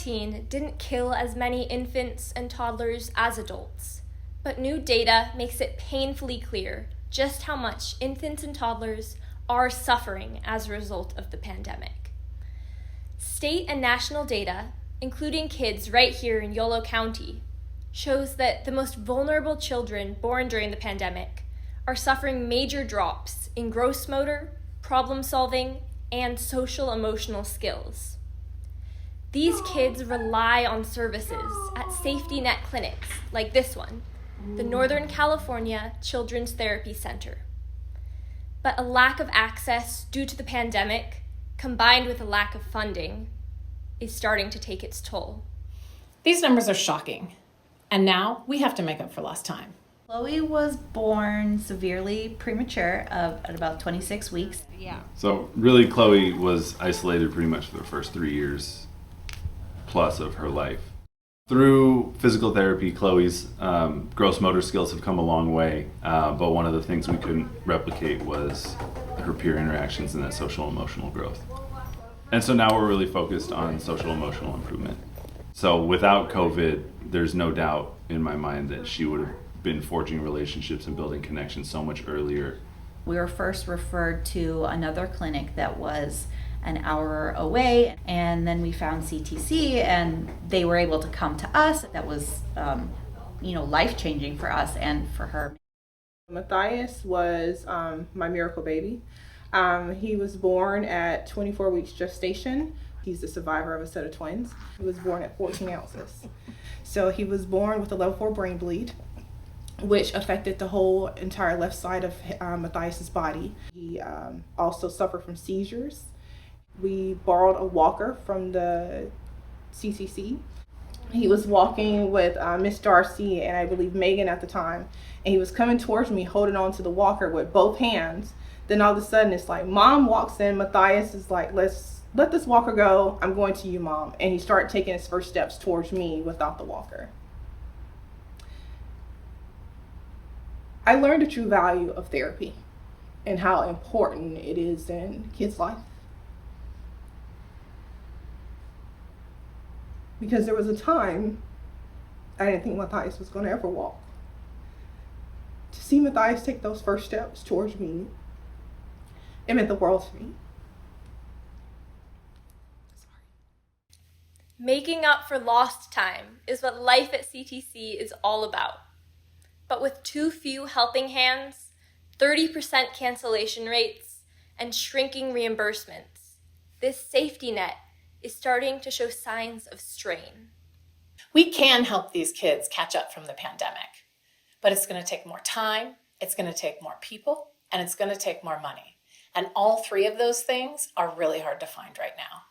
COVID-19 didn't kill as many infants and toddlers as adults, but new data makes it painfully clear just how much infants and toddlers are suffering as a result of the pandemic. State and national data, including kids right here in Yolo County, shows that the most vulnerable children born during the pandemic are suffering major drops in gross motor, problem solving, and social emotional skills. These kids rely on services at safety net clinics like this one, the Northern California Children's Therapy Center. But a lack of access due to the pandemic, combined with a lack of funding, is starting to take its toll. These numbers are shocking, and now we have to make up for lost time. Chloe was born severely premature at about 26 weeks. Yeah. So really, Chloe was isolated pretty much for the first 3 years plus of her life. Through physical therapy, Chloe's gross motor skills have come a long way, but one of the things we couldn't replicate was her peer interactions and that social emotional growth. And so now we're really focused on social emotional improvement. So without COVID, there's no doubt in my mind that she would have been forging relationships and building connections so much earlier. We were first referred to another clinic that was an hour away, and then we found CTC, and they were able to come to us. That was, life-changing for us and for her. Matthias was my miracle baby. He was born at 24 weeks gestation. He's the survivor of a set of twins. He was born at 14 ounces. So he was born with a level 4 brain bleed, which affected the whole entire left side of Matthias's body. He also suffered from seizures. We borrowed a walker from the CTC. He was walking with Miss Darcy and I believe Megan at the time, and he was coming towards me holding on to the walker with both hands. Then all of a sudden it's like Mom walks in, Matthias is like, let's let this walker go, I'm going to you, Mom. And he started taking his first steps towards me without the walker. I learned the true value of therapy and how important it is in kids' life. Because there was a time I didn't think Matthias was going to ever walk. To see Matthias take those first steps towards me, it meant the world to me. Making up for lost time is what life at CTC is all about. But with too few helping hands, 30% cancellation rates, and shrinking reimbursements, this safety net is starting to show signs of strain. We can help these kids catch up from the pandemic, but it's going to take more time, it's going to take more people, and it's going to take more money. And all three of those things are really hard to find right now.